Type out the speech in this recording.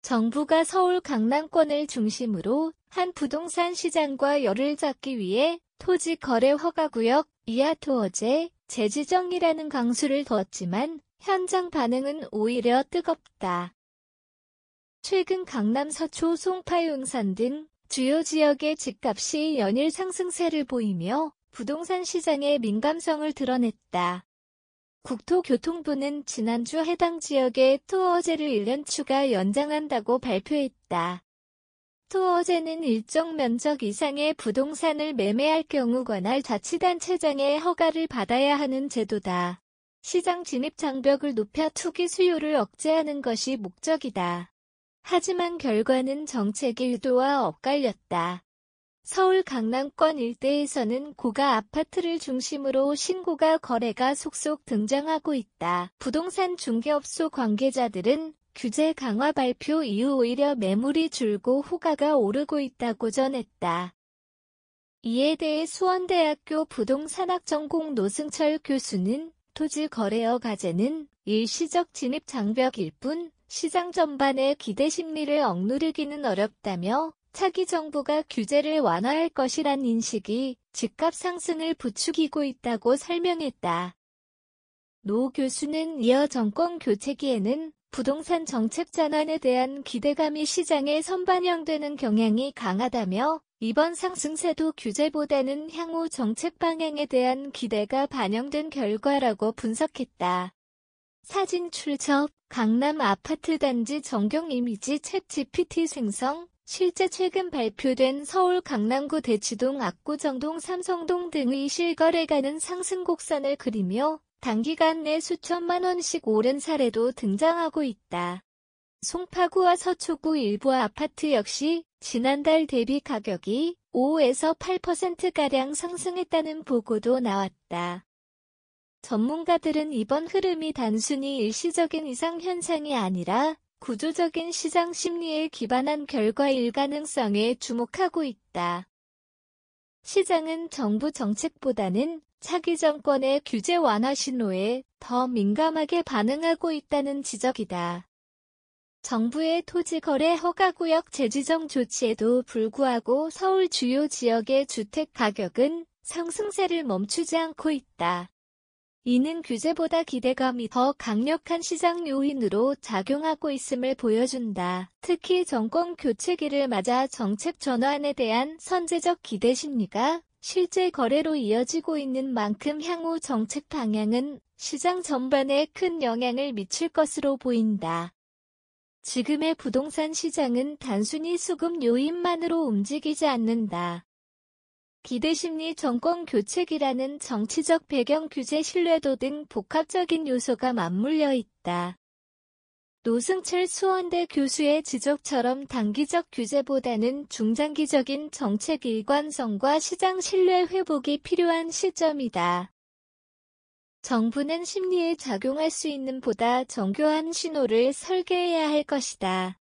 정부가 서울 강남권을 중심으로 한 부동산 시장과 열을 잡기 위해 토지 거래 허가구역 이하 토어제 재지정이라는 강수를 뒀지만 현장 반응은 오히려 뜨겁다. 최근 강남 서초 송파 용산 등 주요 지역의 집값이 연일 상승세를 보이며 부동산 시장의 민감성을 드러냈다. 국토교통부는 지난주 해당 지역의 토어제를 1년 추가 연장한다고 발표했다. 토어제는 일정 면적 이상의 부동산을 매매할 경우 관할 자치단체장의 허가를 받아야 하는 제도다. 시장 진입 장벽을 높여 투기 수요를 억제하는 것이 목적이다. 하지만 결과는 정책의 의도와 엇갈렸다. 서울 강남권 일대에서는 고가 아파트를 중심으로 신고가 거래가 속속 등장하고 있다. 부동산 중개업소 관계자들은 규제 강화 발표 이후 오히려 매물이 줄고 호가가 오르고 있다고 전했다. 이에 대해 수원대학교 부동산학전공 노승철 교수는 토지 거래허 가제는 일시적 진입 장벽일 뿐 시장 전반의 기대 심리를 억누르기는 어렵다며 차기 정부가 규제를 완화할 것이란 인식이 집값 상승을 부추기고 있다고 설명했다. 노 교수는 이어 정권 교체기에는 부동산 정책 전환에 대한 기대감이 시장에 선반영되는 경향이 강하다며 이번 상승세도 규제보다는 향후 정책 방향에 대한 기대가 반영된 결과라고 분석했다. 사진 출처 강남 아파트 단지 정경 이미지 챗 GPT 생성 실제 최근 발표된 서울 강남구 대치동 압구정동 삼성동 등의 실거래가는 상승 곡선을 그리며 단기간 내 수천만 원씩 오른 사례도 등장하고 있다. 송파구와 서초구 일부 아파트 역시 지난달 대비 가격이 5에서 8%가량 상승했다는 보고도 나왔다. 전문가들은 이번 흐름이 단순히 일시적인 이상 현상이 아니라 구조적인 시장 심리에 기반한 결과일 가능성에 주목하고 있다. 시장은 정부 정책보다는 차기 정권의 규제 완화 신호에 더 민감하게 반응하고 있다는 지적이다. 정부의 토지 거래 허가구역 재지정 조치에도 불구하고 서울 주요 지역의 주택 가격은 상승세를 멈추지 않고 있다. 이는 규제보다 기대감이 더 강력한 시장 요인으로 작용하고 있음을 보여준다. 특히 정권 교체기를 맞아 정책 전환에 대한 선제적 기대 심리가 실제 거래로 이어지고 있는 만큼 향후 정책 방향은 시장 전반에 큰 영향을 미칠 것으로 보인다. 지금의 부동산 시장은 단순히 수급 요인만으로 움직이지 않는다. 기대심리 정권 교체기라는 정치적 배경 규제 신뢰도 등 복합적인 요소가 맞물려 있다. 노승철 수원대 교수의 지적처럼 단기적 규제보다는 중장기적인 정책 일관성과 시장 신뢰 회복이 필요한 시점이다. 정부는 심리에 작용할 수 있는 보다 정교한 신호를 설계해야 할 것이다.